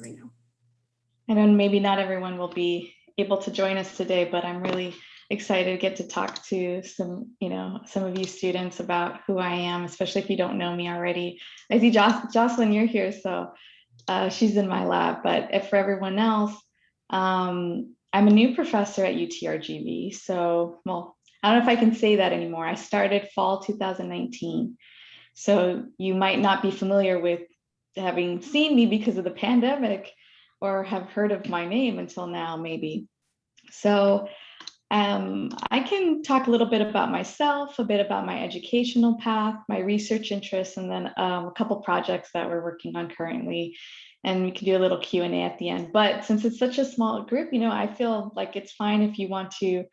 right now. I know maybe not everyone will be able to join us today, but I'm really excited to get to talk to some of you students about who I am, especially if you don't know me already. I see Jocelyn, you're here, so she's in my lab, but if for everyone else, I'm a new professor at UTRGV. So, well, I don't know if I can say that anymore. I started fall 2019. So you might not be familiar with having seen me because of the pandemic or have heard of my name until now, maybe. So I can talk a little bit about myself, a bit about my educational path, my research interests, and then a couple projects that we're working on currently. And we can do a little Q&A at the end. But since it's such a small group, I feel like it's fine if you want to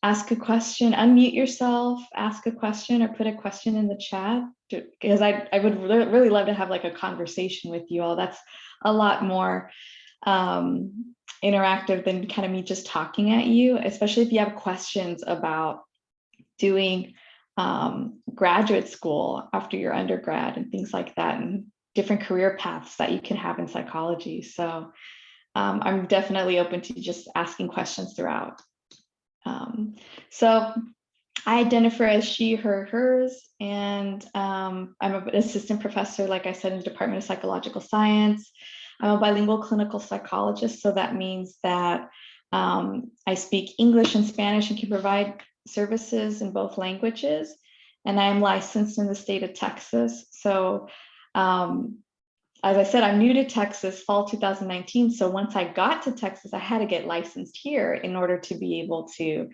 ask a question, unmute yourself, ask a question, or put a question in the chat, because I would really love to have like a conversation with you all. That's a lot more interactive than kind of me just talking at you, especially if you have questions about doing graduate school after your undergrad and things like that, and different career paths that you can have in psychology. So I'm definitely open to just asking questions throughout. So I identify as she, her, hers, and I'm an assistant professor, like I said, in the Department of Psychological Science. I'm a bilingual clinical psychologist, so that means that I speak English and Spanish and can provide services in both languages. And I am licensed in the state of Texas. So as I said, I'm new to Texas, fall 2019. So once I got to Texas, I had to get licensed here in order to be able to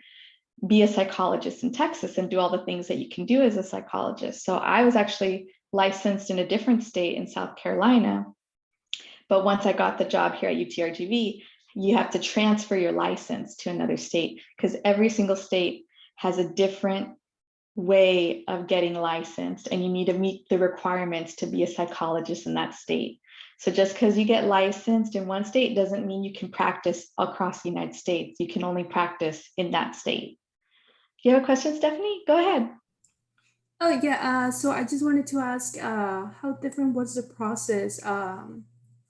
be a psychologist in Texas and do all the things that you can do as a psychologist. So I was actually licensed in a different state in South Carolina. But once I got the job here at UTRGV, you have to transfer your license to another state because every single state has a different way of getting licensed, and you need to meet the requirements to be a psychologist in that state. So just because you get licensed in one state doesn't mean you can practice across the United States. You can only practice in that state. Do you have a question, Stephanie? Go ahead. Oh yeah, so I just wanted to ask, how different was the process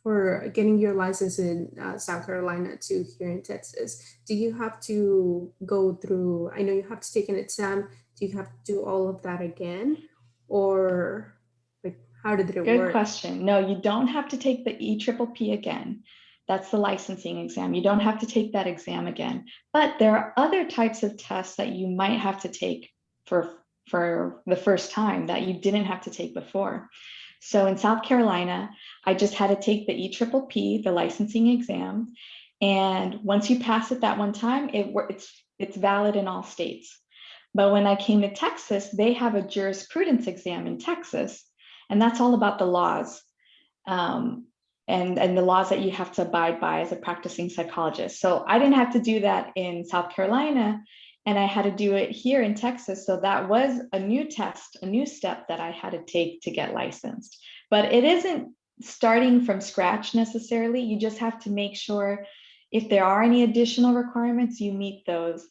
for getting your license in South Carolina to here in Texas? Do you have to go through? I know you have to take an exam. Do you have to do all of that again, or like how did it Good work? question. No, you don't have to take the EPPP again. That's the licensing exam. You don't have to take that exam again. But there are other types of tests that you might have to take for the first time that you didn't have to take before. So in South Carolina, I just had to take the EPPP, the licensing exam. And once you pass it that one time, it's valid in all states. But when I came to Texas, they have a jurisprudence exam in Texas, and that's all about the laws and the laws that you have to abide by as a practicing psychologist. So I didn't have to do that in South Carolina, and I had to do it here in Texas. So that was a new test, a new step that I had to take to get licensed. But it isn't starting from scratch necessarily. You just have to make sure if there are any additional requirements, you meet those.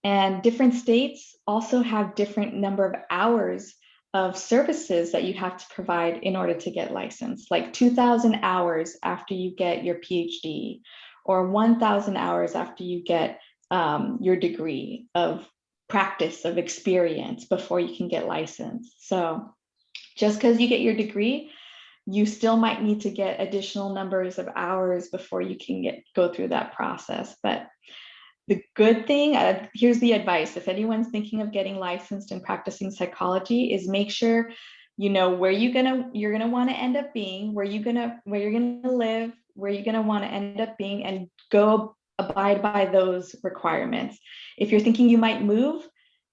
And different states also have different number of hours of services that you have to provide in order to get licensed, like 2,000 hours after you get your PhD, or 1,000 hours after you get your degree of practice, of experience before you can get licensed. So just because you get your degree, you still might need to get additional numbers of hours before you can go through that process. But the good thing, here's the advice. If anyone's thinking of getting licensed and practicing psychology, is make sure you know where you're gonna want to end up being, where you're gonna live, where you're gonna want to end up being, and go abide by those requirements. If you're thinking you might move,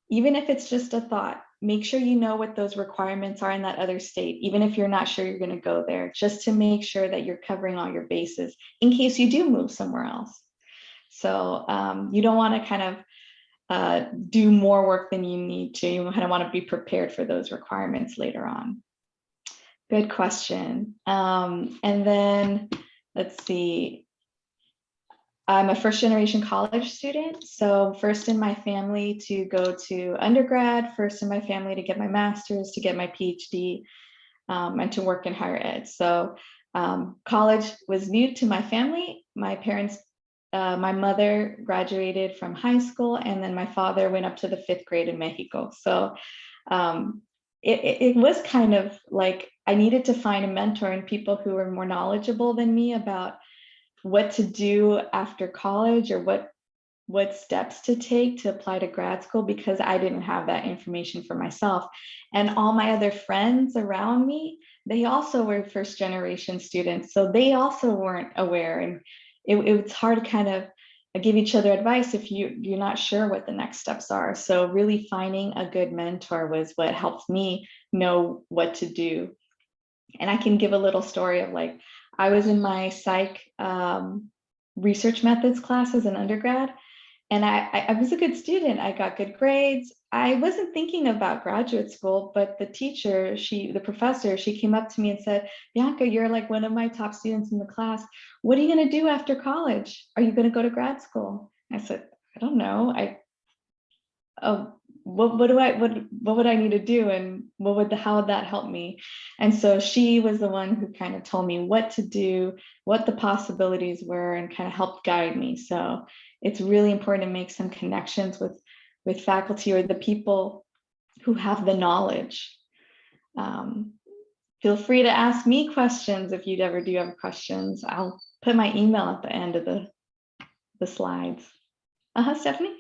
even if it's just a thought, make sure you know what those requirements are in that other state, even if you're not sure you're going to go there, just to make sure that you're covering all your bases in case you do move somewhere else. So you don't want to kind of do more work than you need to. You kind of want to be prepared for those requirements later on. Good question. And then let's see. I'm a first generation college student. So first in my family to go to undergrad, first in my family to get my master's, to get my PhD, and to work in higher ed. So College was new to my family. My parents, my mother graduated from high school, and then my father went up to the 5th grade in Mexico. So um, it was kind of like I needed to find a mentor and people who were more knowledgeable than me about what to do after college, or what steps to take to apply to grad school, because I didn't have that information for myself. And all my other friends around me, they also were first generation students, so they also weren't aware. And it's hard to kind of give each other advice if you're not sure what the next steps are. So really finding a good mentor was what helped me know what to do. And I can give a little story of, like, I was in my psych research methods class as an undergrad, and I was a good student. I got good grades. I wasn't thinking about graduate school, but the teacher, the professor, she came up to me and said, Bianca, you're like one of my top students in the class. What are you going to do after college? Are you going to go to grad school? I said, I don't know. Oh, what would I need to do, and how would that help me? And so she was the one who kind of told me what to do, what the possibilities were, and kind of helped guide me. So it's really important to make some connections with faculty or the people who have the knowledge. Um, Feel free to ask me questions if you ever do have questions. I'll put my email at the end of the slides. Stephanie?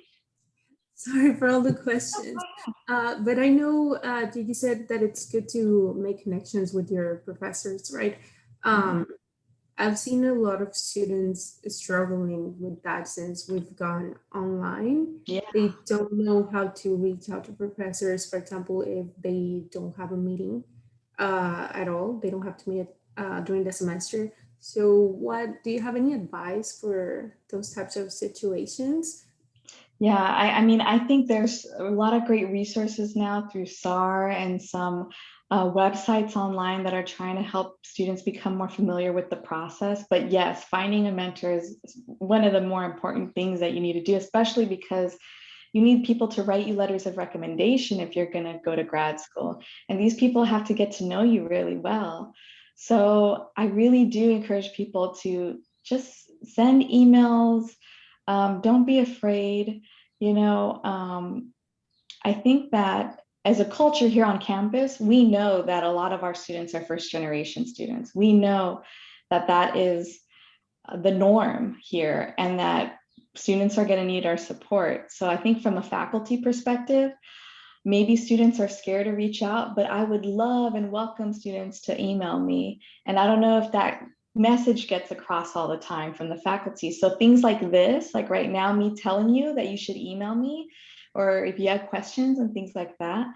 Sorry for all the questions. But I know you said that it's good to make connections with your professors, right? Mhm. I've seen a lot of students struggling with that since we've gone online. Yeah. They don't know how to reach out to professors. For example, if they don't have a meeting at all, they don't have to meet during the semester. So, what do you have any advice for those types of situations? Yeah, I mean, I think there's a lot of great resources now through SAR and some websites online that are trying to help students become more familiar with the process. But yes, finding a mentor is one of the more important things that you need to do, especially because you need people to write you letters of recommendation if you're going to go to grad school. And these people have to get to know you really well. So I really do encourage people to just send emails. Don't be afraid. You know, I think that as a culture here on campus, we know that a lot of our students are first generation students. We know that that is the norm here, and that students are going to need our support. So I think from a faculty perspective, maybe students are scared to reach out, but I would love and welcome students to email me. And I don't know if that message gets across all the time from the faculty. So things like this, like right now, me telling you that you should email me, or if you have questions and things like that,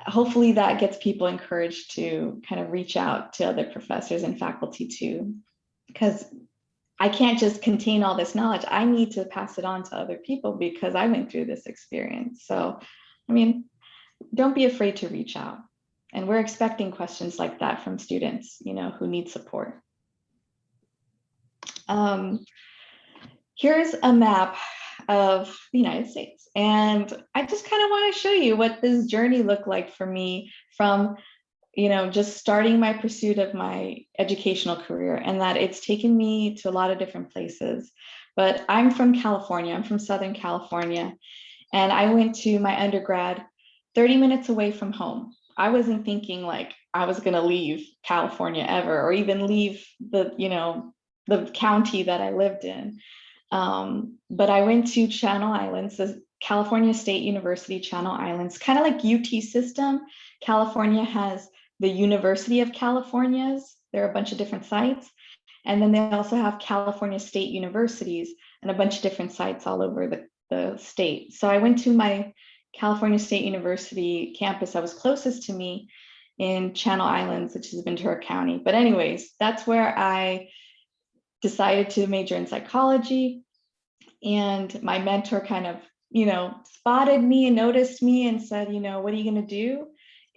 hopefully that gets people encouraged to kind of reach out to other professors and faculty too. Because I can't just contain all this knowledge. I need to pass it on to other people because I went through this experience. So, I mean, don't be afraid to reach out. And we're expecting questions like that from students, who need support. Um, Here's a map of the United States. And I just kind of want to show you what this journey looked like for me from just starting my pursuit of my educational career, and that it's taken me to a lot of different places. But I'm from California, I'm from Southern California, and I went to my undergrad 30 minutes away from home. I wasn't thinking like I was going to leave California ever, or even leave the county that I lived in. But I went to Channel Islands, the California State University Channel Islands, kind of like UT system. California has the University of California's. There are a bunch of different sites. And then they also have California State Universities and a bunch of different sites all over the state. So I went to my California State University campus that was closest to me in Channel Islands, which is Ventura County. But anyways, that's where I decided to major in psychology. And my mentor kind of, spotted me and noticed me and said, what are you going to do?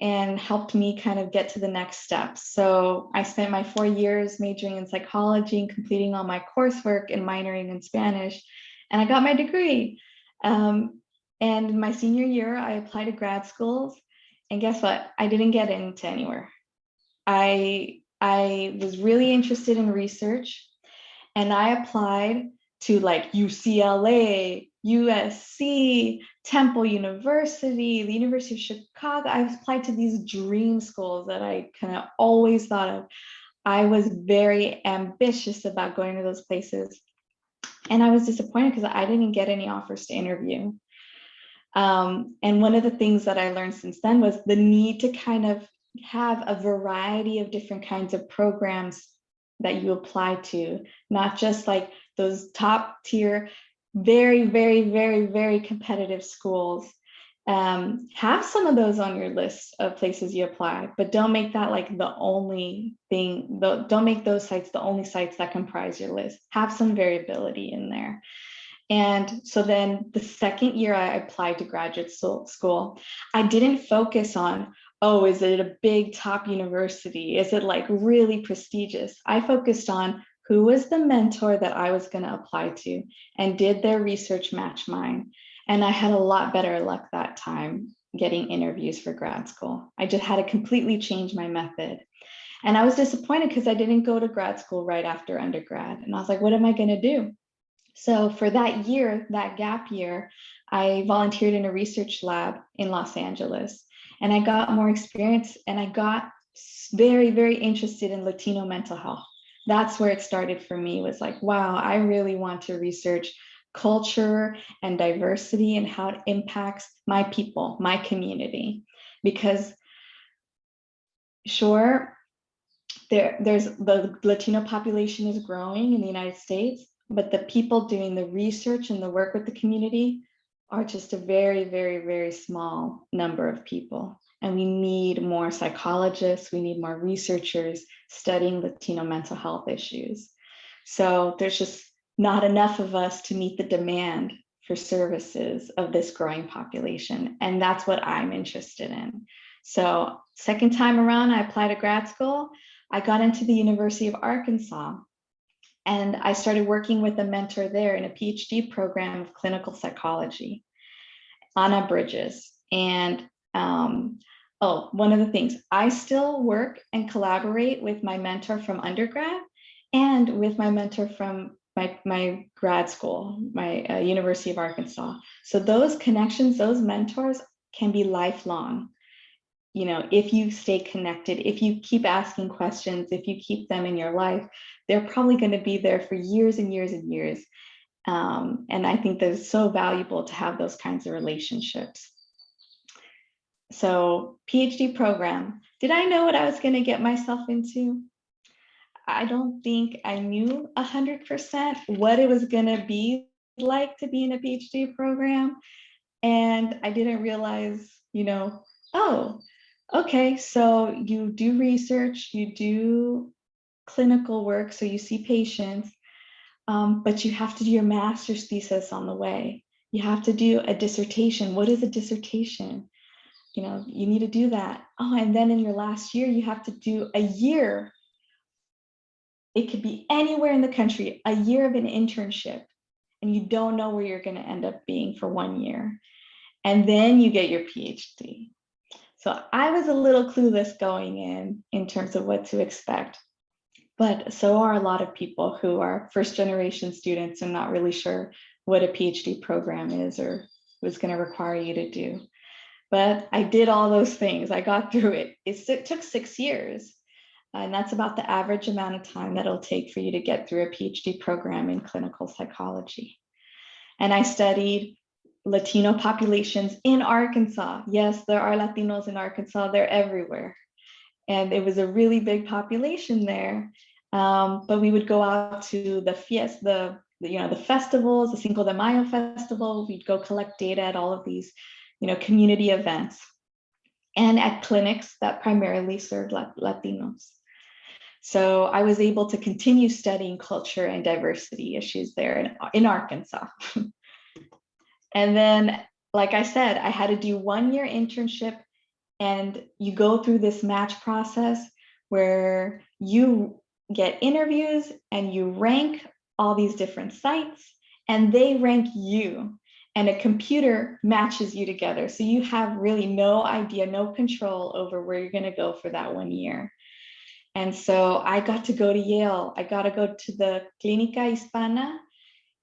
And helped me kind of get to the next steps. So I spent my 4 years majoring in psychology and completing all my coursework and minoring in Spanish. And I got my degree. And my senior year, I applied to grad schools. And guess what? I didn't get into anywhere. I I was really interested in research, and I applied to like UCLA, USC, Temple University, the University of Chicago. I applied to these dream schools that I kind of always thought of. I was very ambitious about going to those places. And I was disappointed because I didn't get any offers to interview. And one of the things that I learned since then was the need to kind of have a variety of different kinds of programs that you apply to, not just like those top tier, very, very, very, very competitive schools. Have some of those on your list of places you apply, but don't make that like the only thing. Don't make those sites the only sites that comprise your list. Have some variability in there. And so then the second year I applied to graduate school, I didn't focus on, oh, is it a big top university? Is it like really prestigious? I focused on who was the mentor that I was going to apply to, and did their research match mine? And I had a lot better luck that time getting interviews for grad school. I just had to completely change my method. And I was disappointed because I didn't go to grad school right after undergrad. And I was like, what am I going to do? So for that year, that gap year, I volunteered in a research lab in Los Angeles, and I got more experience, and I got very, very interested in Latino mental health. That's where it started for me, was like, wow, I really want to research culture and diversity and how it impacts my people, my community. Because sure, there's the Latino population is growing in the United States, but the people doing the research and the work with the community are just a very, very, very small number of people. And we need more psychologists, we need more researchers studying Latino mental health issues. So there's just not enough of us to meet the demand for services of this growing population. And that's what I'm interested in. So second time around, I applied to grad school. I got into the University of Arkansas, and I started working with a mentor there in a PhD program of clinical psychology, Anna Bridges. And one of the things, I still work and collaborate with my mentor from undergrad and with my mentor from my grad school, my University of Arkansas. So those connections, those mentors can be lifelong. You know, if you stay connected, if you keep asking questions, if you keep them in your life, they're probably going to be there for years and years and years. And I think that it's so valuable to have those kinds of relationships. So PhD program, did I know what I was going to get myself into? I don't think I knew 100% what it was going to be like to be in a PhD program. And I didn't realize, oh, okay, so you do research, you do clinical work, so you see patients, but you have to do your master's thesis on the way. You have to do a dissertation. What is a dissertation? You need to do that. Oh, and then in your last year, you have to do a year. It could be anywhere in the country, a year of an internship, and you don't know where you're going to end up being for 1 year. And then you get your PhD. So I was a little clueless going in terms of what to expect. But so are a lot of people who are first generation students and not really sure what a PhD program is or was going to require you to do. But I did all those things. I got through it. It took 6 years. And that's about the average amount of time that it'll take for you to get through a PhD program in clinical psychology. And I studied Latino populations in Arkansas. Yes, there are Latinos in Arkansas. They're everywhere. And it was a really big population there. But we would go out to the fiesta, the festivals, the Cinco de Mayo festival. We'd go collect data at all of these, community events, and at clinics that primarily served Latinos. So I was able to continue studying culture and diversity issues there in Arkansas. And then, like I said, I had to do 1 year internship, and you go through this match process where you get interviews and you rank all these different sites, and they rank you, and a computer matches you together. So you have really no idea, no control over where you're going to go for that 1 year. And so I got to go to Yale. I got to go to the Clínica Hispana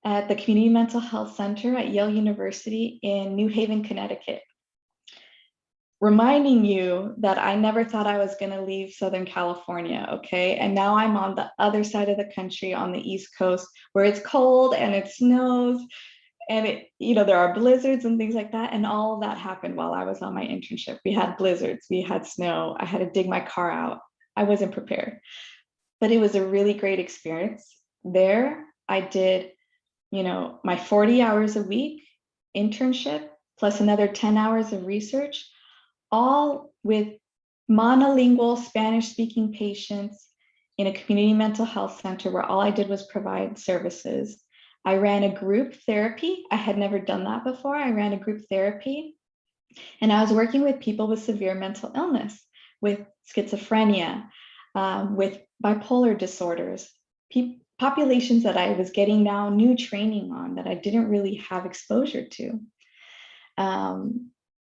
at the Community Mental Health Center at Yale University in New Haven, Connecticut. Reminding you that I never thought I was going to leave Southern California, okay? And now I'm on the other side of the country on the East Coast where it's cold and it snows and there are blizzards and things like that. And all of that happened while I was on my internship. We had blizzards, we had snow, I had to dig my car out. I wasn't prepared, but it was a really great experience. There, I did, my 40 hours a week internship plus another 10 hours of research, all with monolingual Spanish-speaking patients in a community mental health center where all I did was provide services. I ran a group therapy. I had never done that before. I ran a group therapy, and I was working with people with severe mental illness, with schizophrenia, with bipolar disorders, populations that I was getting now new training on that I didn't really have exposure to.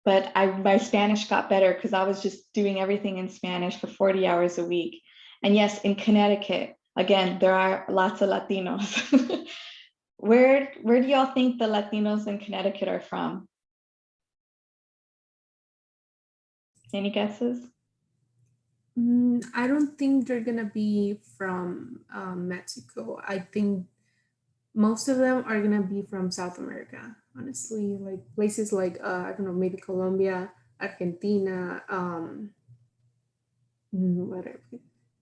But my Spanish got better because I was just doing everything in Spanish for 40 hours a week. And yes, in Connecticut, again, there are lots of Latinos. Where do y'all think the Latinos in Connecticut are from? Any guesses? I don't think they're gonna be from Mexico. I think most of them are gonna be from South America. Honestly, like places like I don't know, maybe Colombia, Argentina, whatever,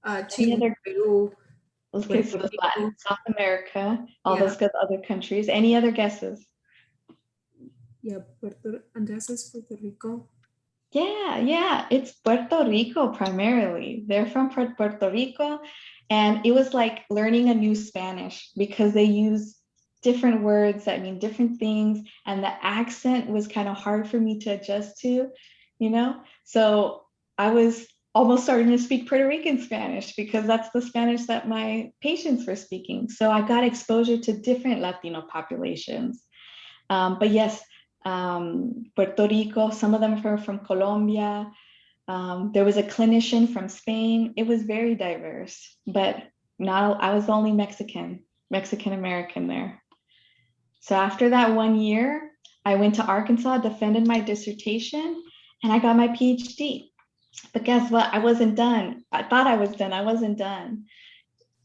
Any Chile, other? Peru, Okay, Puerto so there's Latin, Rico. South America, all Yeah, those good other countries. Any other guesses? yeah, Andres is Puerto Rico. Yeah, it's Puerto Rico primarily. They're from Puerto Rico, and it was like learning a new Spanish because they use different words that mean different things, and the accent was kind of hard for me to adjust to, you know? So I was almost starting to speak Puerto Rican Spanish because that's the Spanish that my patients were speaking. So I got exposure to different Latino populations. But yes, Puerto Rico, some of them were from Colombia. There was a clinician from Spain. It was very diverse, but not, I was the only Mexican American there. So after that 1 year, I went to Arkansas, defended my dissertation, and I got my PhD. But guess what? I wasn't done. I thought I was done. I wasn't done.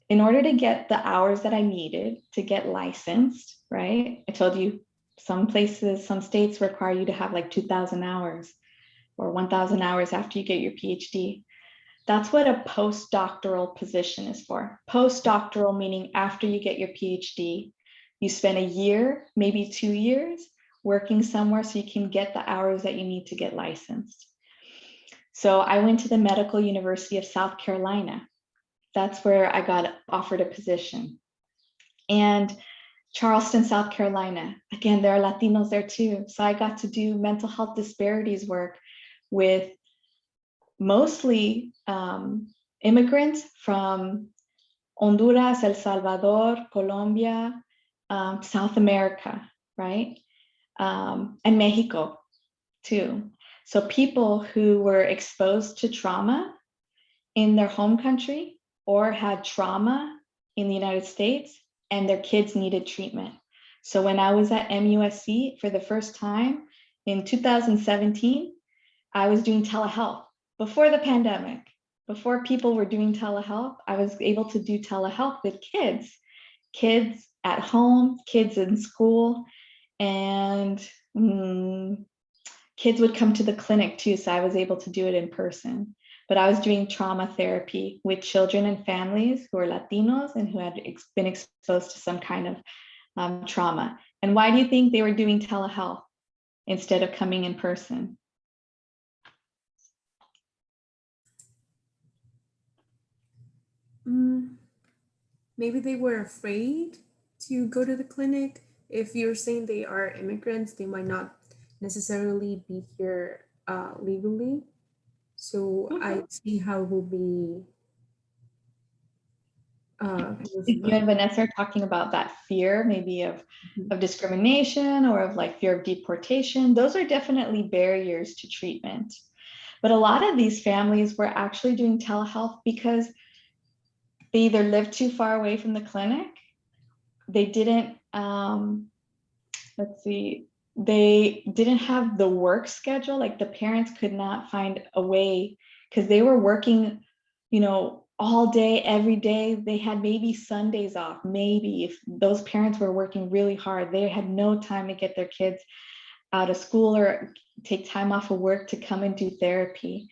In order to get the hours that I needed to get licensed, right? I told you some places, some states require you to have like 2,000 hours or 1,000 hours after you get your PhD. That's what a postdoctoral position is for. Postdoctoral meaning after you get your PhD, you spend a year, maybe 2 years, working somewhere so you can get the hours that you need to get licensed. So I went to the Medical University of South Carolina. That's where I got offered a position. And Charleston, South Carolina, again, there are Latinos there too. So I got to do mental health disparities work with mostly immigrants from Honduras, El Salvador, Colombia, South America, right? And Mexico too. So people who were exposed to trauma in their home country or had trauma in the United States and their kids needed treatment. So when I was at MUSC for the first time in 2017, I was doing telehealth before the pandemic. Before people were doing telehealth, I was able to do telehealth with kids at home, kids in school, and kids would come to the clinic too. So I was able to do it in person. But I was doing trauma therapy with children and families who are Latinos and who had been exposed to some kind of trauma. And why do you think they were doing telehealth instead of coming in person? Maybe they were afraid to go to the clinic. If you're saying they are immigrants, they might not necessarily be here legally. So I see how it will be. You and Vanessa are talking about that fear, maybe of discrimination or of like fear of deportation. Those are definitely barriers to treatment. But a lot of these families were actually doing telehealth because they either lived too far away from the clinic, they didn't, let's see, they didn't have the work schedule. Like the parents could not find a way because they were working, all day, every day. They had maybe Sundays off. Maybe if those parents were working really hard, they had no time to get their kids out of school or take time off of work to come and do therapy.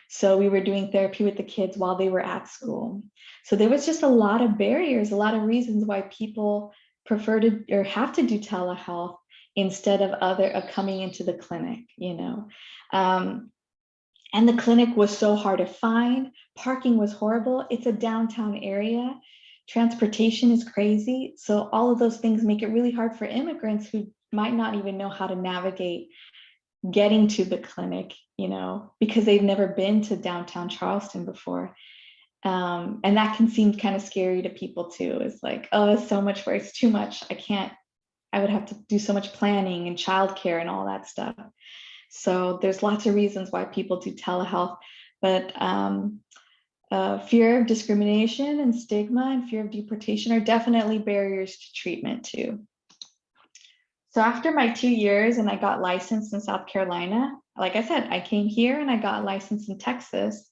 So we were doing therapy with the kids while they were at school. So there was just a lot of barriers, a lot of reasons why people prefer to or have to do telehealth instead of coming into the clinic. And the clinic was so hard to find. Parking was horrible. It's a downtown area. Transportation is crazy. So all of those things make it really hard for immigrants who might not even know how to navigate getting to the clinic, because they've never been to downtown Charleston before. And that can seem kind of scary to people too. It's like, oh, it's so much work. It's too much. I would have to do so much planning and childcare and all that stuff. So there's lots of reasons why people do telehealth, but fear of discrimination and stigma and fear of deportation are definitely barriers to treatment too. So after my 2 years and I got licensed in South Carolina, like I said, I came here and I got licensed in Texas.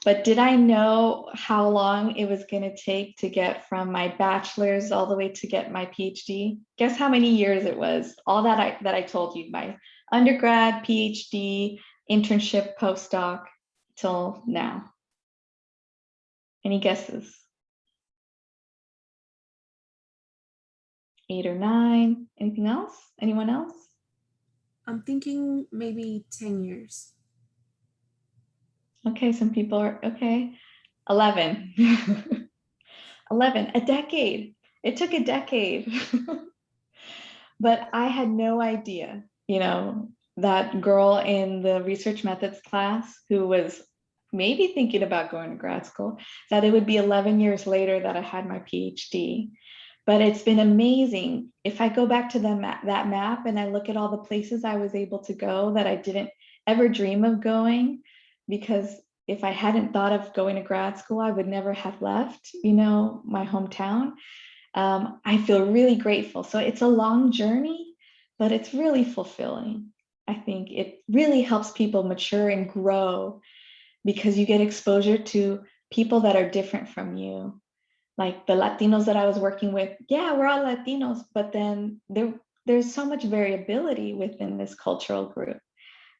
But did I know how long it was going to take to get from my bachelor's all the way to get my PhD? Guess how many years it was? All that I told you, my undergrad, PhD, internship, postdoc, till now. Any guesses? 8 or 9? Anything else? Anyone else? I'm thinking maybe 10 years. Okay, some people are okay. 11. 11, a decade. It took a decade. But I had no idea, that girl in the research methods class who was maybe thinking about going to grad school, that it would be 11 years later that I had my PhD. But it's been amazing. If I go back to that map and I look at all the places I was able to go that I didn't ever dream of going, because if I hadn't thought of going to grad school, I would never have left, my hometown. I feel really grateful. So it's a long journey, but it's really fulfilling. I think it really helps people mature and grow because you get exposure to people that are different from you. Like the Latinos that I was working with, yeah, we're all Latinos, but then there's so much variability within this cultural group.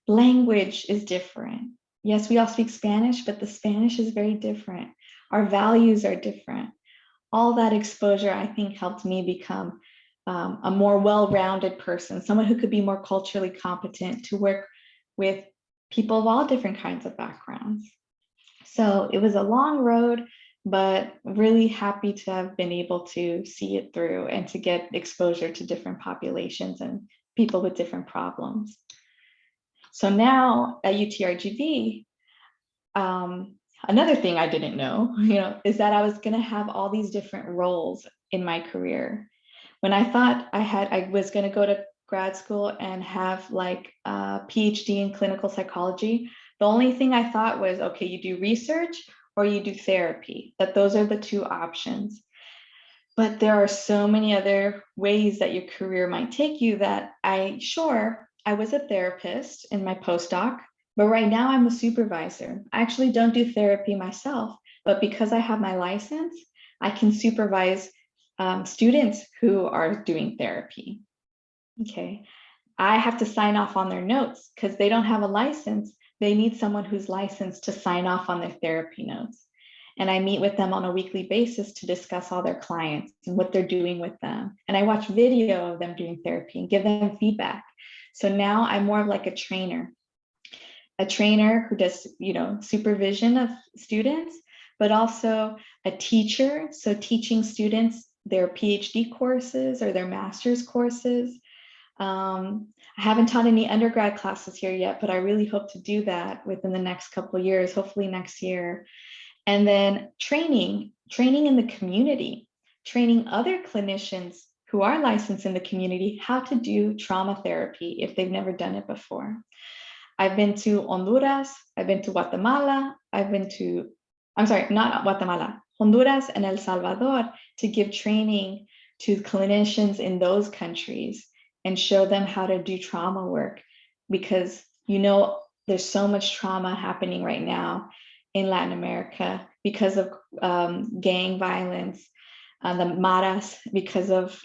Language is different. Yes, we all speak Spanish, but the Spanish is very different. Our values are different. All that exposure, I think, helped me become a more well-rounded person, someone who could be more culturally competent to work with people of all different kinds of backgrounds. So it was a long road, but really happy to have been able to see it through and to get exposure to different populations and people with different problems. So now at UTRGV, another thing I didn't know, is that I was going to have all these different roles in my career. When I thought I was going to go to grad school and have like a PhD in clinical psychology, the only thing I thought was, okay, you do research or you do therapy, that those are the two options. But there are so many other ways that your career might take you that I was a therapist in my postdoc, but right now I'm a supervisor. I actually don't do therapy myself, but because I have my license, I can supervise students who are doing therapy. Okay. I have to sign off on their notes because they don't have a license. They need someone who's licensed to sign off on their therapy notes. And I meet with them on a weekly basis to discuss all their clients and what they're doing with them. And I watch video of them doing therapy and give them feedback. So now I'm more of like a trainer who does, supervision of students, but also a teacher. So teaching students their PhD courses or their master's courses. I haven't taught any undergrad classes here yet, but I really hope to do that within the next couple of years, hopefully next year. And then training in the community, training other clinicians who are licensed in the community how to do trauma therapy if they've never done it before. I've been to Honduras, I've been to Guatemala, I'm sorry, not Guatemala, Honduras and El Salvador to give training to clinicians in those countries and show them how to do trauma work, because there's so much trauma happening right now in Latin America because of gang violence, the maras, because of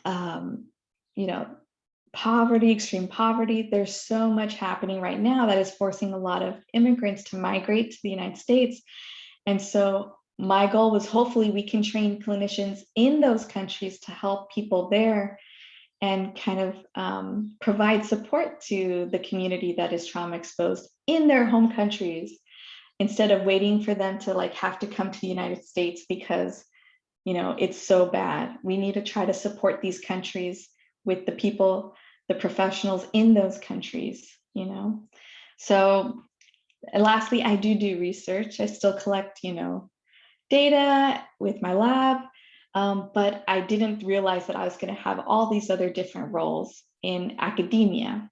um, you know poverty, extreme poverty. There's so much happening right now that is forcing a lot of immigrants to migrate to the United States. And so my goal was, hopefully we can train clinicians in those countries to help people there and kind of provide support to the community that is trauma exposed in their home countries, instead of waiting for them to have to come to the United States because it's so bad. We need to try to support these countries with the people, the professionals in those countries. So lastly, I do research. I still collect data with my lab, but I didn't realize that I was going to have all these other different roles in academia.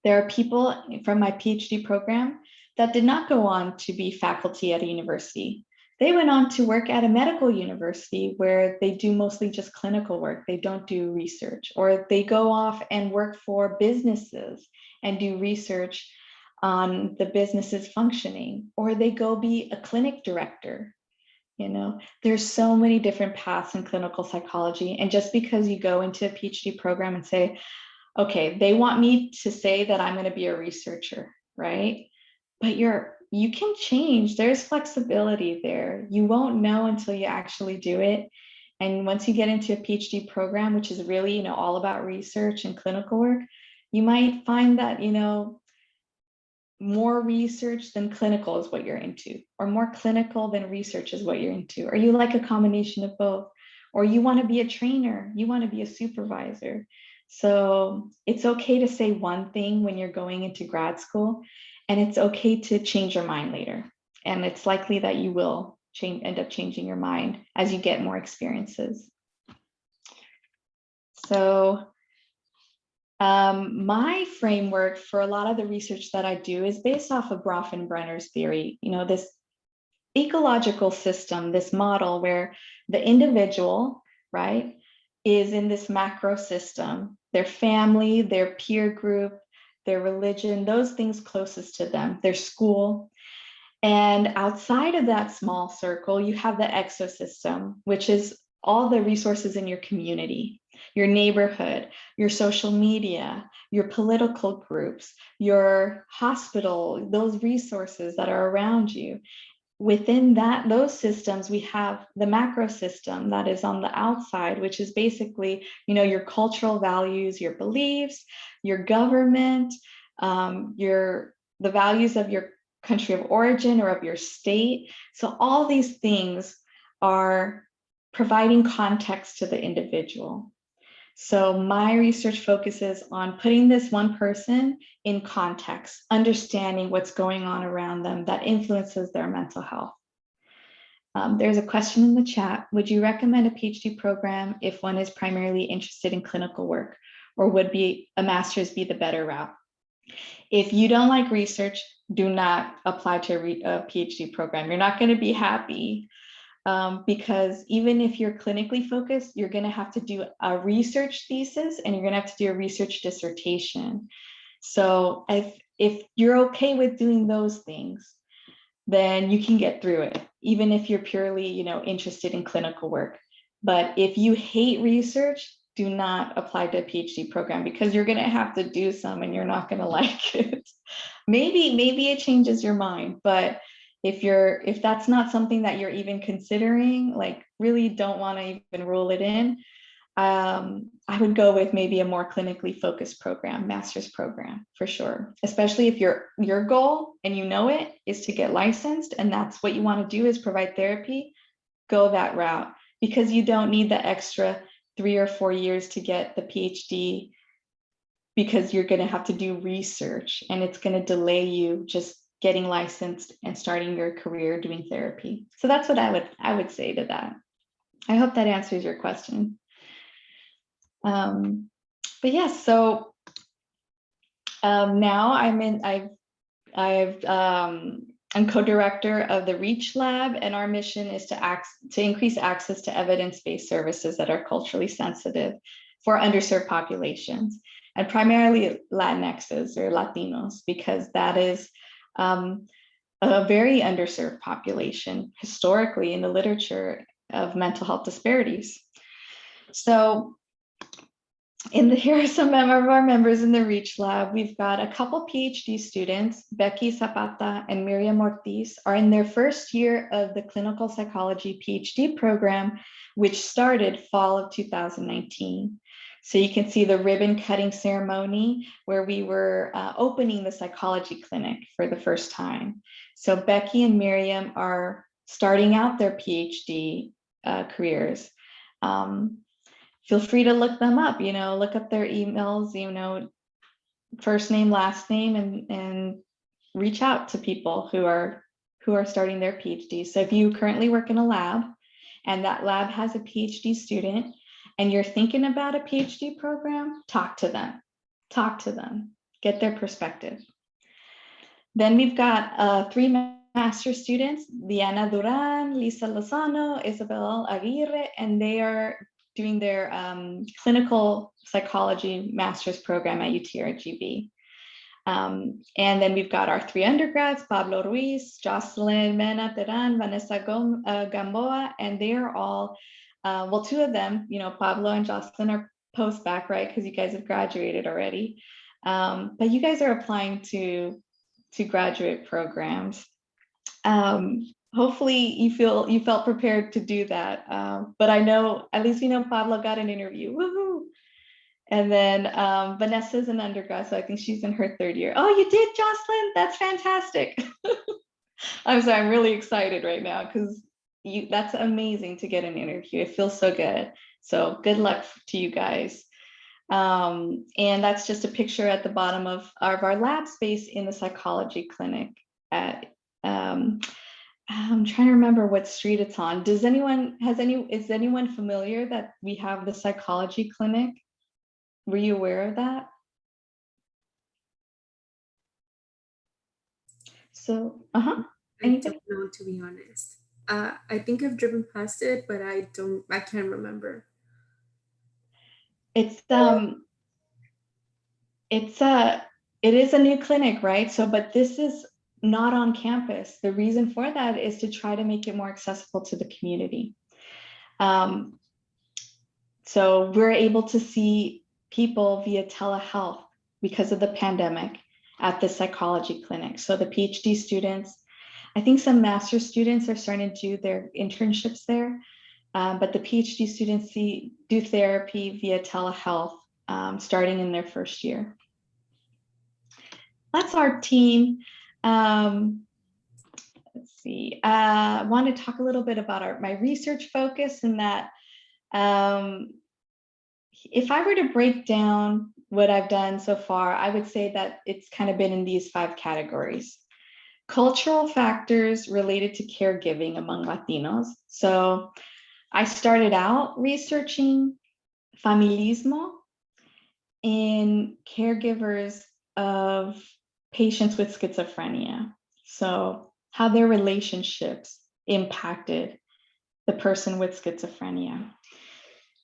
There are people from my PhD program that did not go on to be faculty at a university. They went on to work at a medical university where they do mostly just clinical work. They don't do research, or they go off and work for businesses and do research on the business's functioning, or they go be a clinic director. There's so many different paths in clinical psychology. And just because you go into a PhD program and say, okay, they want me to say that I'm going to be a researcher, right? But you can change. There's flexibility there. You won't know until you actually do it. And once you get into a PhD program, which is really, all about research and clinical work, you might find that, more research than clinical is what you're into, or more clinical than research is what you're into, or you like a combination of both, or you want to be a trainer, you want to be a supervisor. So it's okay to say one thing when you're going into grad school, and it's okay to change your mind later. And it's likely that you will end up changing your mind as you get more experiences. So my framework for a lot of the research that I do is based off of Bronfenbrenner's theory, this ecological system, this model where the individual, right, is in this macro system, their family, their peer group, their religion, those things closest to them, their school. And outside of that small circle, you have the exosystem, which is all the resources in your community, your neighborhood, your social media, your political groups, your hospital, those resources that are around you. Within those systems, we have the macro system that is on the outside, which is basically, your cultural values, your beliefs, your government, the values of your country of origin or of your state. So all these things are providing context to the individual. So my research focuses on putting this one person in context, understanding what's going on around them that influences their mental health. There's a question in the chat. Would you recommend a PhD program if one is primarily interested in clinical work, or would be a master's be the better route? If you don't like research, do not apply to a PhD program. You're not going to be happy. Because even if you're clinically focused, you're going to have to do a research thesis and you're going to have to do a research dissertation. So if you're okay with doing those things, then you can get through it, even if you're purely, interested in clinical work. But if you hate research, do not apply to a PhD program, because you're going to have to do some and you're not going to like it. Maybe it changes your mind, but if that's not something that you're even considering, really don't want to even rule it in, I would go with maybe a more clinically focused program, master's program, for sure. Especially if your goal, and it, is to get licensed, and that's what you want to do, is provide therapy. Go that route, because you don't need the extra 3 or 4 years to get the PhD, because you're going to have to do research and it's going to delay you just getting licensed and starting your career doing therapy. So that's what I would say to that. I hope that answers your question. But yes, so Now I'm co-director of the REACH Lab, and our mission is to increase access to evidence-based services that are culturally sensitive for underserved populations, and primarily Latinxes or Latinos, because that is a very underserved population historically in the literature of mental health disparities. So here are some of our members in the REACH Lab. We've got a couple PhD students. Becky Zapata and Miriam Ortiz are in their first year of the clinical psychology PhD program, which started fall of 2019. So you can see the ribbon cutting ceremony where we were opening the psychology clinic for the first time. So Becky and Miriam are starting out their PhD careers. Feel free to look them up, look up their emails, first name, last name, and reach out to people who are starting their PhD. So if you currently work in a lab and that lab has a PhD student and you're thinking about a PhD program, talk to them, get their perspective. Then we've got 3 master students, Diana Duran, Lisa Lozano, Isabel Aguirre, and they are doing their clinical psychology master's program at UTRGV. And then we've got our 3 undergrads, Pablo Ruiz, Jocelyn Mena Teran, Vanessa Gamboa, and they are all, well, 2 of them, Pablo and Jocelyn are post-bac, right? Because you guys have graduated already. But you guys are applying to graduate programs. Hopefully you felt prepared to do that. But I know, at least Pablo got an interview. Woohoo! And then Vanessa's an undergrad, so I think she's in her 3rd year. Oh, you did, Jocelyn? That's fantastic. I'm sorry, I'm really excited right now because that's amazing to get an interview. It feels so good. So good luck to you guys. And that's just a picture at the bottom of our lab space in the psychology clinic at I'm trying to remember what street it's on. Is anyone familiar that we have the psychology clinic? Were you aware of that? So, I anybody? don't know, to be honest. I think I've driven past it, but I can't remember. It's it is a new clinic, right? So, but this is not on campus. The reason for that is to try to make it more accessible to the community. So we're able to see people via telehealth because of the pandemic at the psychology clinic. So the PhD students, I think some master students are starting to do their internships there, but the PhD students do therapy via telehealth starting in their first year. That's our team. Let's see. I want to talk a little bit about my research focus, and that if I were to break down what I've done so far, I would say that it's kind of been in these 5 categories. Cultural factors related to caregiving among Latinos. So I started out researching familismo in caregivers of patients with schizophrenia. So how their relationships impacted the person with schizophrenia.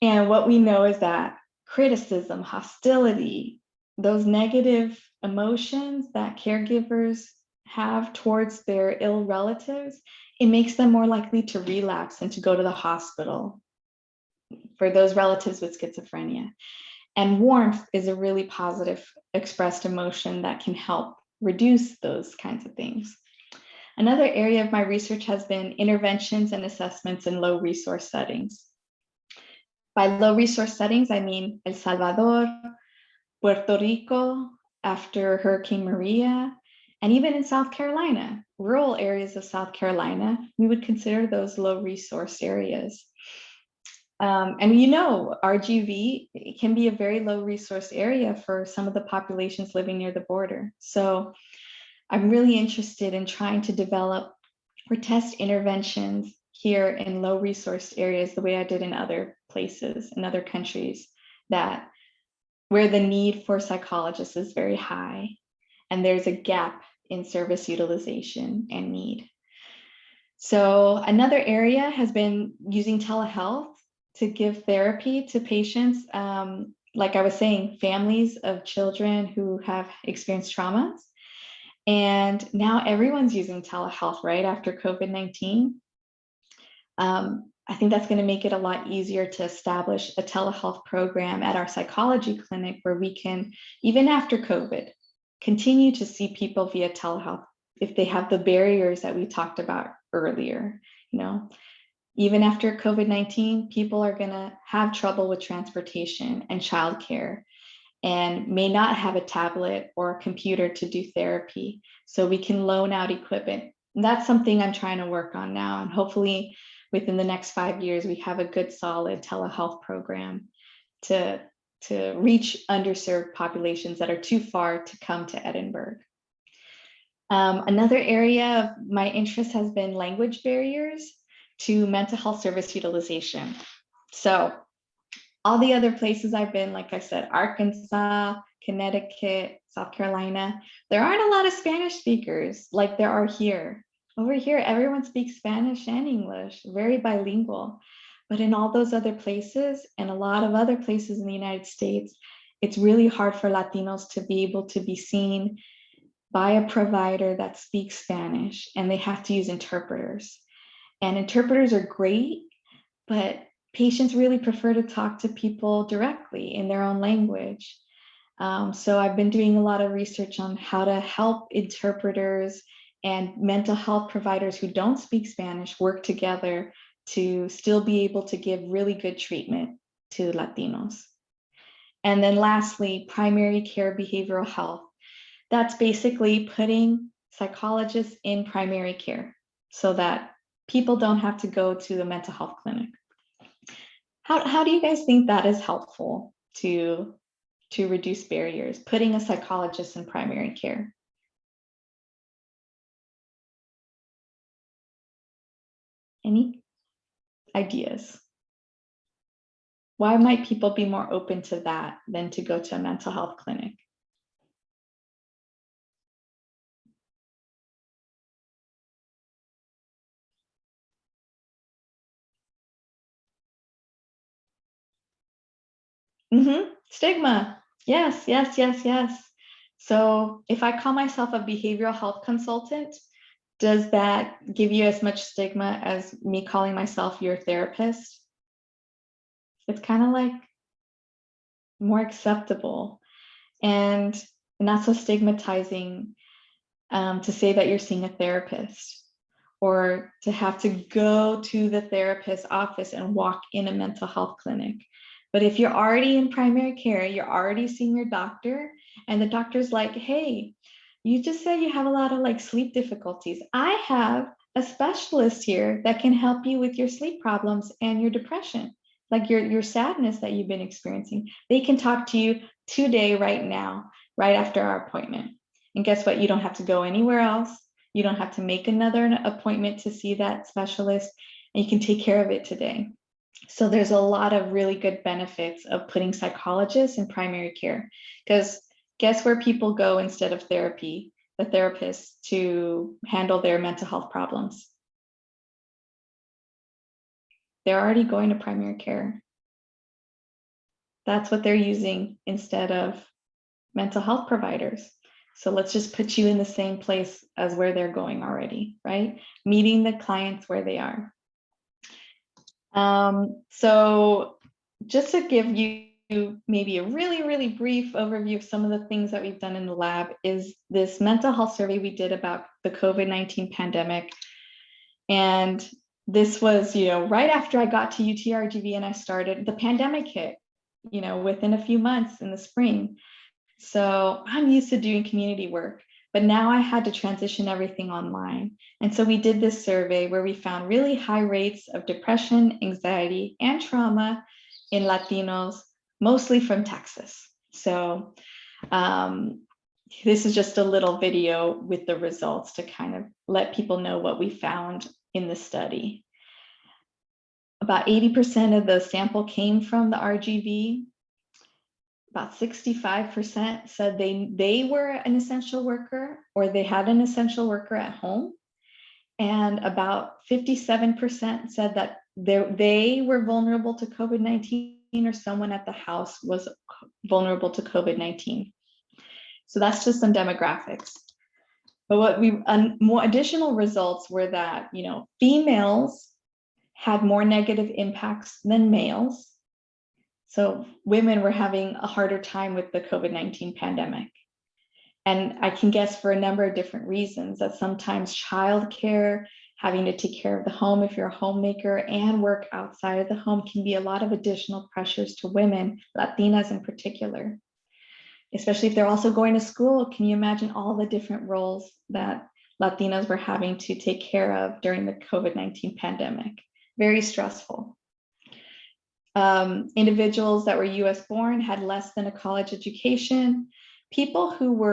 And what we know is that criticism, hostility, those negative emotions that caregivers have towards their ill relatives, it makes them more likely to relapse and to go to the hospital for those relatives with schizophrenia. And warmth is a really positive expressed emotion that can help reduce those kinds of things. Another area of my research has been interventions and assessments in low resource settings. By low resource settings, I mean El Salvador, Puerto Rico after Hurricane Maria, and even in South Carolina, rural areas of South Carolina, we would consider those low resource areas. And RGV can be a very low resource area for some of the populations living near the border. So I'm really interested in trying to develop or test interventions here in low resource areas the way I did in other places, in other countries, that where the need for psychologists is very high, and there's a gap in service utilization and need. So another area has been using telehealth to give therapy to patients. Like I was saying, families of children who have experienced traumas. And now everyone's using telehealth, right, after COVID-19. I think that's going to make it a lot easier to establish a telehealth program at our psychology clinic where we can, even after COVID, continue to see people via telehealth if they have the barriers that we talked about earlier. You know, even after COVID-19, people are going to have trouble with transportation and childcare and may not have a tablet or a computer to do therapy. So we can loan out equipment. And that's something I'm trying to work on now. And hopefully within the next 5 years, we have a good solid telehealth program to reach underserved populations that are too far to come to Edinburgh. Another area of my interest has been language barriers to mental health service utilization. So all the other places I've been, like I said, Arkansas, Connecticut, South Carolina, there aren't a lot of Spanish speakers like there are here. Over here, everyone speaks Spanish and English, very bilingual. But in all those other places and a lot of other places in the United States, it's really hard for Latinos to be able to be seen by a provider that speaks Spanish, and they have to use interpreters. And interpreters are great, but patients really prefer to talk to people directly in their own language. So I've been doing a lot of research on how to help interpreters and mental health providers who don't speak Spanish work together to still be able to give really good treatment to Latinos. And then lastly, primary care behavioral health. That's basically putting psychologists in primary care so that people don't have to go to the mental health clinic. How do you guys think that is helpful to reduce barriers, putting a psychologist in primary care? Any ideas? Why might people be more open to that than to go to a mental health clinic? Stigma. Yes, yes, yes, yes. So if I call myself a behavioral health consultant, does that give you as much stigma as me calling myself your therapist? It's kind of like more acceptable and not so stigmatizing to say that you're seeing a therapist or to have to go to the therapist's office and walk in a mental health clinic. But if you're already in primary care, you're already seeing your doctor, and the doctor's like, hey, you just said you have a lot of like sleep difficulties. I have a specialist here that can help you with your sleep problems and your depression, like your sadness that you've been experiencing. They can talk to you today, right now, right after our appointment. And guess what? You don't have to go anywhere else. You don't have to make another appointment to see that specialist, and you can take care of it today. So there's a lot of really good benefits of putting psychologists in primary care, because guess where people go instead of therapy, the therapist, to handle their mental health problems? They're already going to primary care. That's what they're using instead of mental health providers. So let's just put you in the same place as where they're going already, right? Meeting the clients where they are. So just to give you maybe a really, really brief overview of some of the things that we've done in the lab is this mental health survey we did about the COVID-19 pandemic. And this was, right after I got to UTRGV and I started, the pandemic hit, within a few months in the spring. So I'm used to doing community work, but now I had to transition everything online. And so we did this survey where we found really high rates of depression, anxiety, and trauma in Latinos, mostly from Texas. So this is just a little video with the results to kind of let people know what we found in the study. About 80% of the sample came from the RGV. about 65% said they were an essential worker or they had an essential worker at home. And about 57% said that they were vulnerable to COVID-19 or someone at the house was vulnerable to COVID-19. So that's just some demographics. But what more additional results were that, females had more negative impacts than males. So women were having a harder time with the COVID-19 pandemic. And I can guess for a number of different reasons that sometimes childcare, having to take care of the home if you're a homemaker and work outside of the home can be a lot of additional pressures to women, Latinas in particular, especially if they're also going to school. Can you imagine all the different roles that Latinas were having to take care of during the COVID-19 pandemic? Very stressful. Individuals that were US born had less than a college education. People who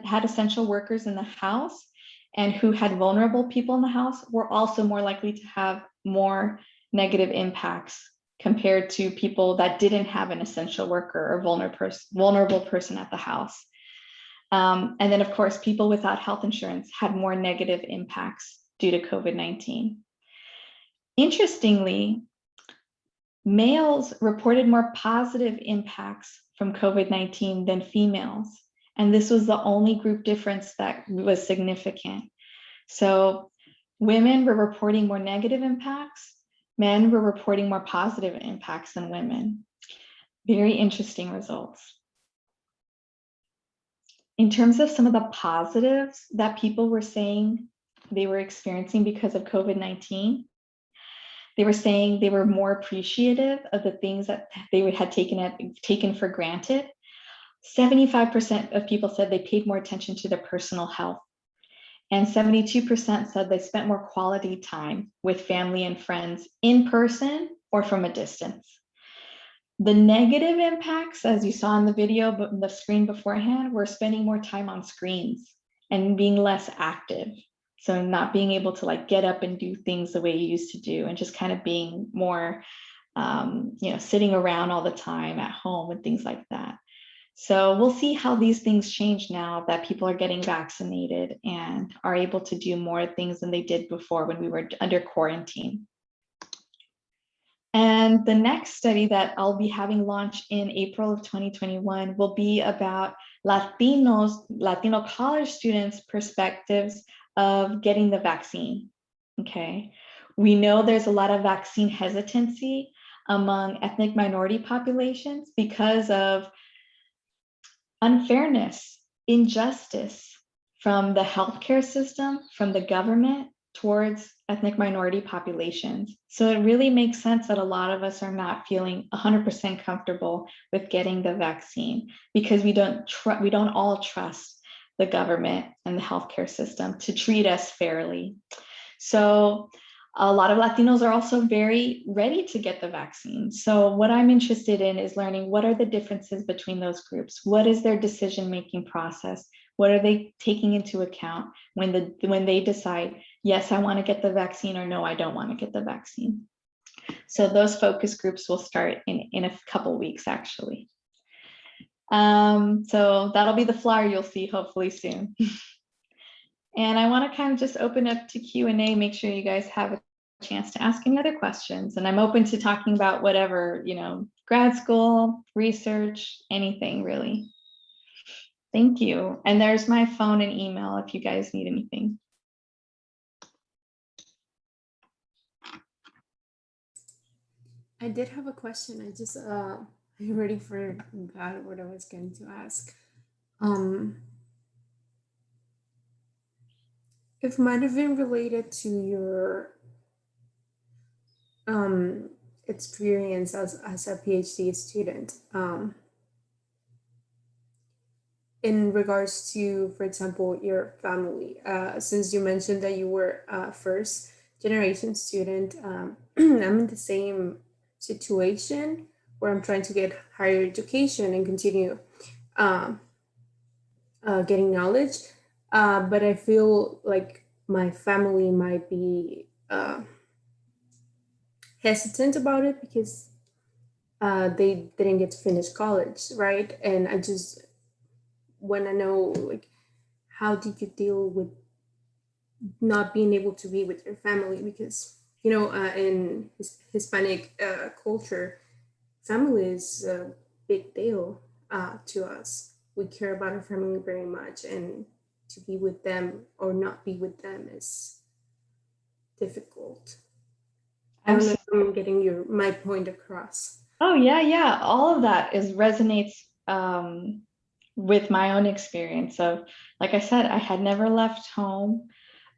had essential workers in the house and who had vulnerable people in the house were also more likely to have more negative impacts compared to people that didn't have an essential worker or vulnerable person at the house. And then, of course, people without health insurance had more negative impacts due to COVID-19. Interestingly, males reported more positive impacts from COVID-19 than females. And this was the only group difference that was significant. So women were reporting more negative impacts. Men were reporting more positive impacts than women. Very interesting results. In terms of some of the positives that people were saying they were experiencing because of COVID-19, they were saying they were more appreciative of the things that they had taken for granted. 75% of people said they paid more attention to their personal health. And 72% said they spent more quality time with family and friends in person or from a distance. The negative impacts, as you saw in the video, but in the screen beforehand, were spending more time on screens and being less active. So not being able to get up and do things the way you used to do, and just kind of being more, sitting around all the time at home and things like that. So we'll see how these things change now that people are getting vaccinated and are able to do more things than they did before when we were under quarantine. And the next study that I'll be having launched in April of 2021 will be about Latino college students' perspectives of getting the vaccine, okay? We know there's a lot of vaccine hesitancy among ethnic minority populations because of unfairness, injustice from the healthcare system, from the government towards ethnic minority populations. So it really makes sense that a lot of us are not feeling 100% comfortable with getting the vaccine because we don't all trust the government and the healthcare system to treat us fairly. So a lot of Latinos are also very ready to get the vaccine. So what I'm interested in is learning what are the differences between those groups? What is their decision-making process? What are they taking into account when they decide, yes, I want to get the vaccine, or no, I don't want to get the vaccine? So those focus groups will start in a couple weeks, actually. So that'll be the flyer you'll see hopefully soon. And I want to kind of just open up to Q&A, make sure you guys have a chance to ask any other questions. And I'm open to talking about whatever, grad school, research, anything really. Thank you. And there's my phone and email if you guys need anything. I did have a question. I already forgot what I was going to ask. It might have been related to your experience as a PhD student. In regards to, for example, your family, since you mentioned that you were a first generation student, I'm in the same situation where I'm trying to get higher education and continue getting knowledge. But I feel like my family might be hesitant about it because they didn't get to finish college, right? And I just want to know, like, how did you deal with not being able to be with your family? Because in Hispanic culture, family is a big deal to us. We care about our family very much, and to be with them or not be with them is difficult. I I'm don't know so, if I'm getting my point across. oh yeah, yeah. All of that is resonates with my own experience of, like I said, I had never left home.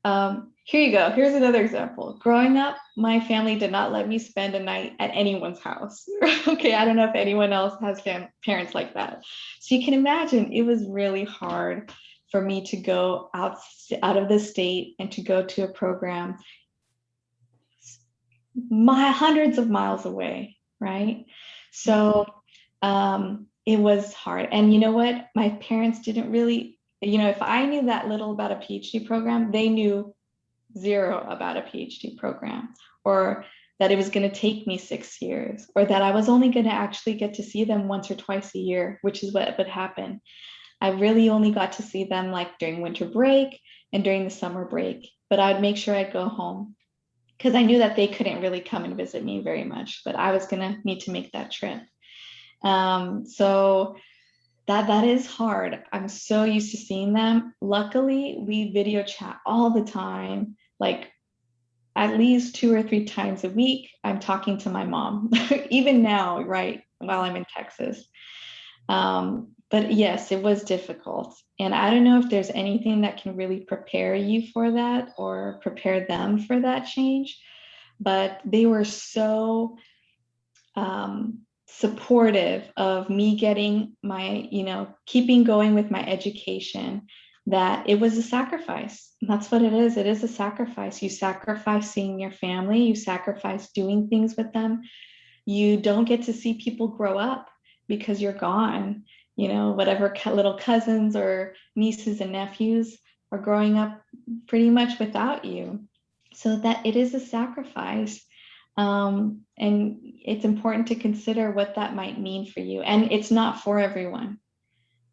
Here you go. Here's another example. Growing up, my family did not let me spend a night at anyone's house. Okay, I don't know if anyone else has parents like that. So you can imagine it was really hard for me to go out of the state and to go to a program hundreds of miles away, right? So it was hard. And you know what? My parents didn't really, if I knew that little about a PhD program, they knew zero about a PhD program, or that it was going to take me 6 years, or that I was only going to actually get to see them once or twice a year, which is what would happen. I really only got to see them like during winter break and during the summer break, but I'd make sure I'd go home because I knew that they couldn't really come and visit me very much, but I was going to need to make that trip. So that is hard. I'm so used to seeing them. Luckily, we video chat all the time, like at least 2 or 3 times a week. I'm talking to my mom, even now, right, while I'm in Texas. But yes, it was difficult. And I don't know if there's anything that can really prepare you for that or prepare them for that change, but they were so supportive of me getting my, keeping going with my education, that it was a sacrifice. And that's what it is. It is a sacrifice. You sacrifice seeing your family, you sacrifice doing things with them. You don't get to see people grow up because you're gone. Whatever little cousins or nieces and nephews are growing up pretty much without you. So that it is a sacrifice. And it's important to consider what that might mean for you. And it's not for everyone.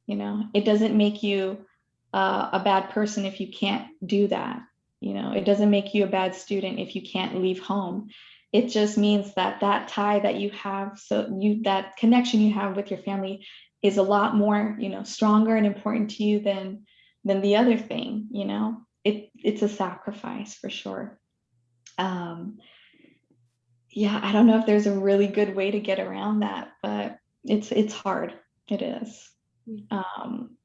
It doesn't make you a bad person if you can't do that. It doesn't make you a bad student if you can't leave home. It just means that that tie that you have, that connection you have with your family is a lot more, stronger and important to you than the other thing. It's a sacrifice for sure. Um, yeah, I don't know if there's a really good way to get around that, but it's hard. It is. Yeah. Um,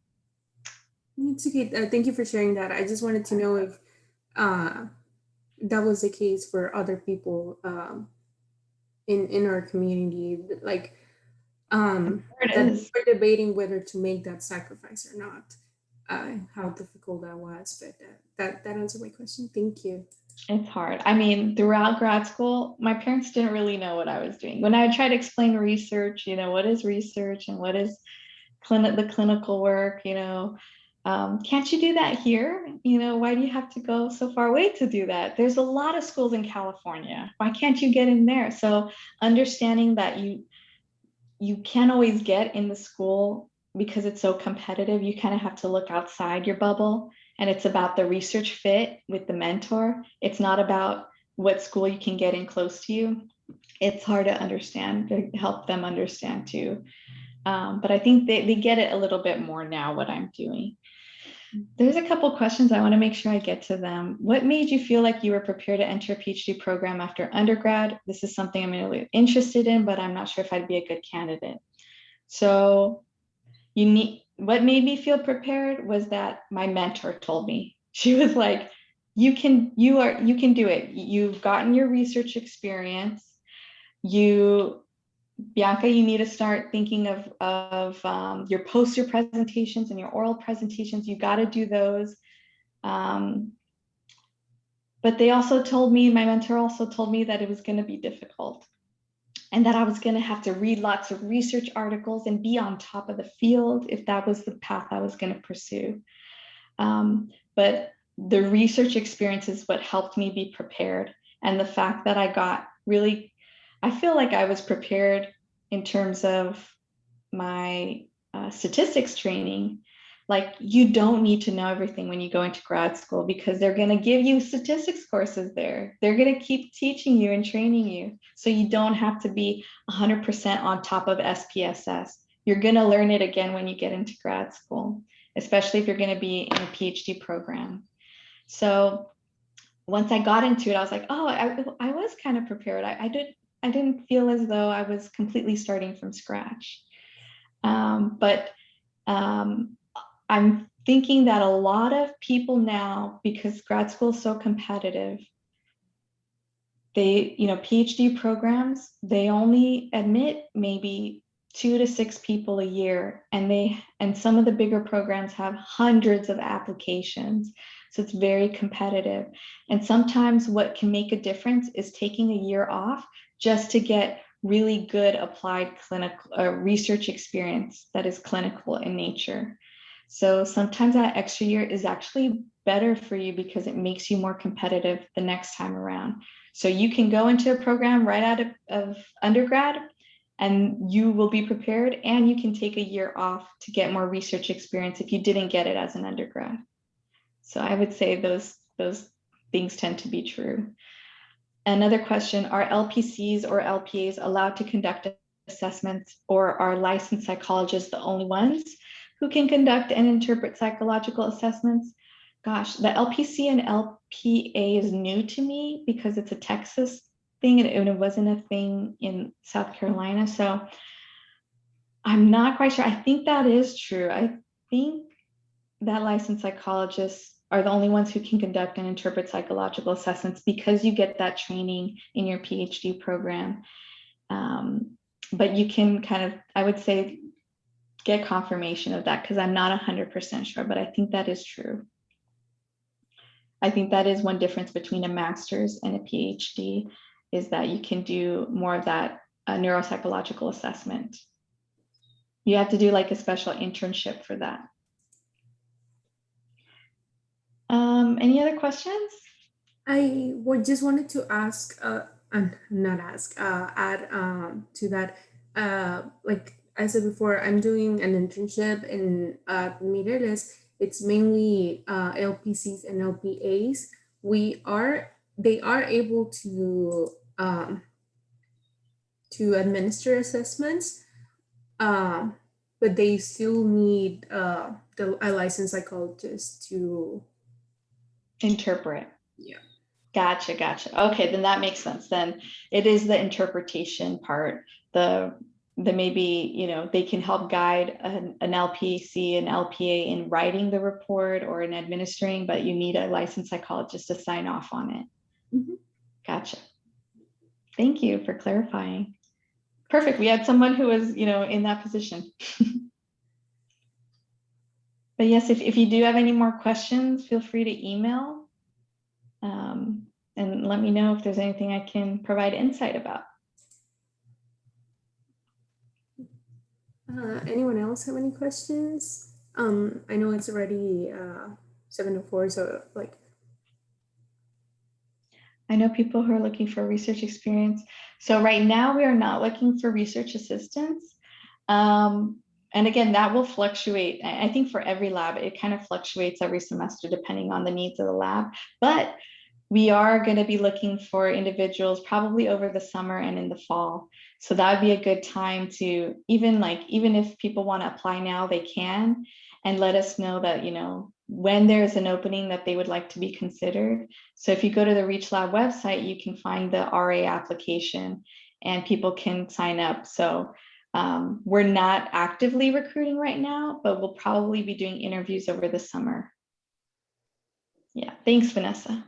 It's okay. Thank you for sharing that. I just wanted to know if uh, that was the case for other people in our community, like there it that is. we're debating whether to make that sacrifice or not. How difficult that was, but that answered my question. Thank you. It's hard. I mean, throughout grad school, my parents didn't really know what I was doing. When I would try to explain research, what is research and what is the clinical work, can't you do that here? Why do you have to go so far away to do that? There's a lot of schools in California. Why can't you get in there? So understanding that you can't always get in the school because it's so competitive, you kind of have to look outside your bubble. And it's about the research fit with the mentor. It's not about what school you can get in close to you. It's hard to understand, to help them understand too. But I think they get it a little bit more now, what I'm doing. There's a couple questions I want to make sure I get to them. What made you feel like you were prepared to enter a PhD program after undergrad? This is something I'm really interested in, but I'm not sure if I'd be a good candidate. So what made me feel prepared was that my mentor told me. She was like, you can do it. You've gotten your research experience. You Bianca, you need to start thinking of your poster presentations and your oral presentations. You got to do those. Um, but my mentor also told me that it was going to be difficult and that I was going to have to read lots of research articles and be on top of the field if that was the path I was going to pursue. But the research experience is what helped me be prepared. And the fact that I feel like I was prepared in terms of my statistics training, like you don't need to know everything when you go into grad school, because they're going to give you statistics courses there. They're going to keep teaching you and training you. So you don't have to be 100% on top of SPSS. You're going to learn it again when you get into grad school, especially if you're going to be in a PhD program. So once I got into it, I was like, oh, I was kind of prepared. I didn't feel as though I was completely starting from scratch. But I'm thinking that a lot of people now, because grad school is so competitive, they, PhD programs, they only admit maybe 2 to 6 people a year, and some of the bigger programs have hundreds of applications. So it's very competitive. And sometimes what can make a difference is taking a year off just to get really good applied clinical research experience that is clinical in nature. So sometimes that extra year is actually better for you because it makes you more competitive the next time around. So you can go into a program right out of undergrad and you will be prepared, and you can take a year off to get more research experience if you didn't get it as an undergrad. So I would say those things tend to be true. Another question, are LPCs or LPAs allowed to conduct assessments, or are licensed psychologists the only ones who can conduct and interpret psychological assessments? Gosh, the LPC and LPA is new to me because it's a Texas thing and it wasn't a thing in South Carolina. So I'm not quite sure. I think that is true. I think that licensed psychologists are the only ones who can conduct and interpret psychological assessments because you get that training in your PhD program. But you can kind of, I would say, get confirmation of that because I'm not 100% sure, but I think that is true. I think that is one difference between a master's and a PhD, is that you can do more of that neuropsychological assessment. You have to do like a special internship for that. Any other questions? I would just wanted to ask, not ask, add to that. Like I said before, I'm doing an internship in Mireles. It's mainly LPCs and LPAs. They are able to administer assessments, but they still need a licensed psychologist to interpret. Yeah. Gotcha. Okay, then that makes sense. Then it is the interpretation part. The maybe, they can help guide an LPC, an LPA in writing the report or in administering, but you need a licensed psychologist to sign off on it. Mm-hmm. Gotcha. Thank you for clarifying. Perfect. We had someone who was, in that position. But yes, if you do have any more questions, feel free to email. And let me know if there's anything I can provide insight about. Anyone else have any questions? I know it's already 7:04, so like. I know people who are looking for research experience. So right now we are not looking for research assistants. And again, that will fluctuate. I think for every lab, it kind of fluctuates every semester depending on the needs of the lab. But we are going to be looking for individuals probably over the summer and in the fall. So that would be a good time to even if people want to apply now, they can, and let us know that, when there's an opening that they would like to be considered. So if you go to the Reach Lab website, you can find the RA application and people can sign up. So we're not actively recruiting right now, but we'll probably be doing interviews over the summer. Yeah, thanks, Vanessa.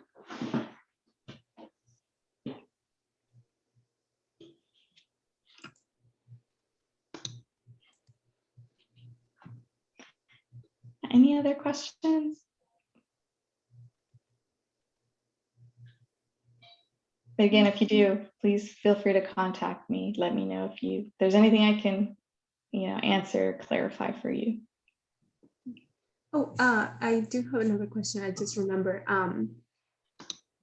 Any other questions? But again, if you do, please feel free to contact me. Let me know if there's anything I can, answer, clarify for you. Oh, I do have another question. I just remember.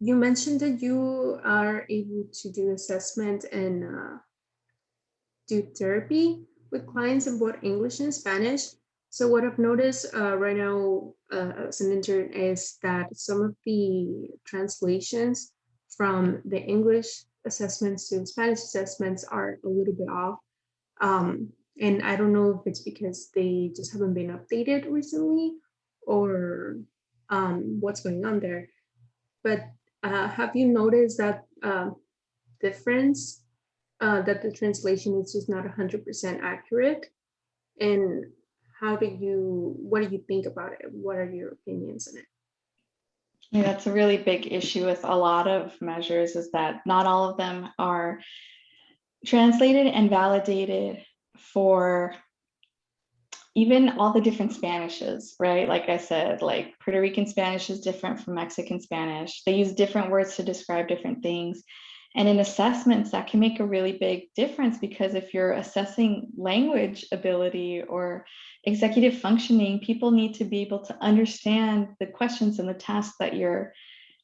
You mentioned that you are able to do assessment and do therapy with clients in both English and Spanish. So what I've noticed right now as an intern is that some of the translations from the English assessments to Spanish assessments are a little bit off. And I don't know if it's because they just haven't been updated recently or what's going on there. But have you noticed that difference that the translation is just not 100% accurate? And what do you think about it? What are your opinions on it? Yeah, that's a really big issue with a lot of measures, is that not all of them are translated and validated for even all the different Spanishes, right? Like I said, like Puerto Rican Spanish is different from Mexican Spanish. They use different words to describe different things. And in assessments, that can make a really big difference, because if you're assessing language ability or executive functioning, people need to be able to understand the questions and the tasks that you're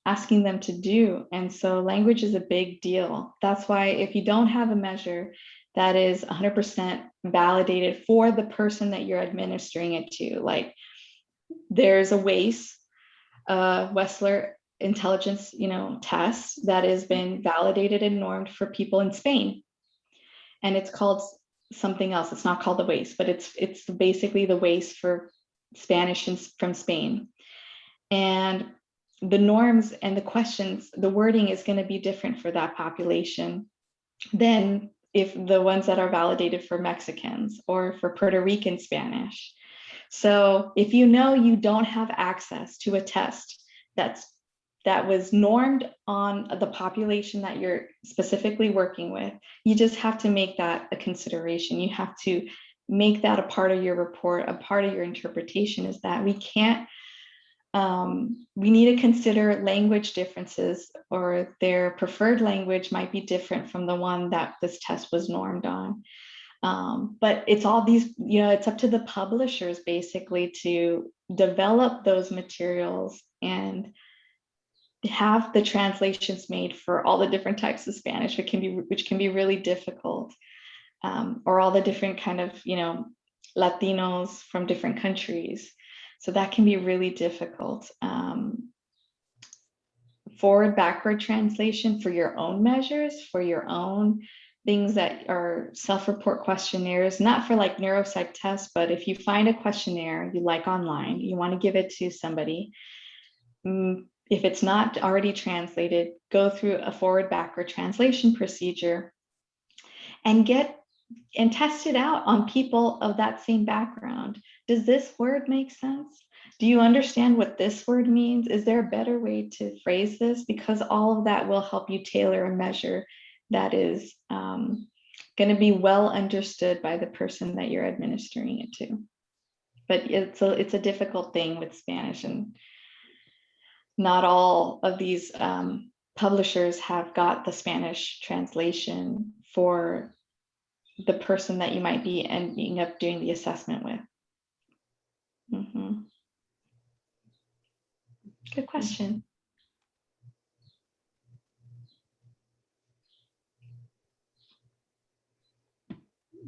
asking them to do. And so language is a big deal. That's why if you don't have a measure that is 100% validated for the person that you're administering it to, like there's a WACE, Wessler intelligence, test that has been validated and normed for people in Spain. And it's called something else. It's not called the WACE, but it's basically the WACE for Spanish from Spain. And the norms and the questions, the wording is going to be different for that population than if the ones that are validated for Mexicans or for Puerto Rican Spanish. So if you know you don't have access to a test that was normed on the population that you're specifically working with, you just have to make that a consideration. You have to make that a part of your report, a part of your interpretation, is that we can't we need to consider language differences, or their preferred language might be different from the one that this test was normed on. But it's all these, it's up to the publishers basically to develop those materials and have the translations made for all the different types of Spanish, which can be really difficult, or all the different kind of, Latinos from different countries. So that can be really difficult. Forward, backward translation for your own measures, for your own things that are self-report questionnaires, not for like neuropsych tests, but if you find a questionnaire you like online, you want to give it to somebody, if it's not already translated, go through a forward, backward translation procedure and test it out on people of that same background. Does this word make sense? Do you understand what this word means? Is there a better way to phrase this? Because all of that will help you tailor a measure that is going to be well understood by the person that you're administering it to. But it's a difficult thing with Spanish, and not all of these publishers have got the Spanish translation for the person that you might be ending up doing the assessment with. Good question.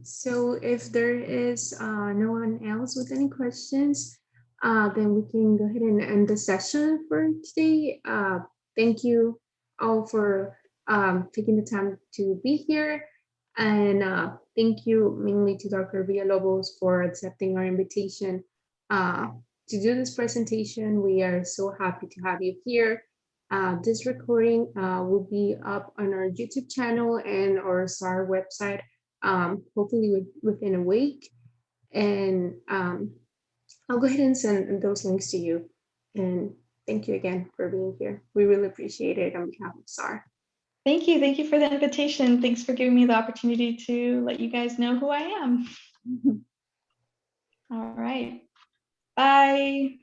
So if there is no one else with any questions, then we can go ahead and end the session for today. Thank you all for taking the time to be here. And thank you mainly to Dr. Villalobos for accepting our invitation to do this presentation. We are so happy to have you here. This recording will be up on our YouTube channel and our SAR website, hopefully within a week. And I'll go ahead and send those links to you. And thank you again for being here. We really appreciate it on behalf of SAR. Thank you. Thank you for the invitation. Thanks for giving me the opportunity to let you guys know who I am. All right. Bye.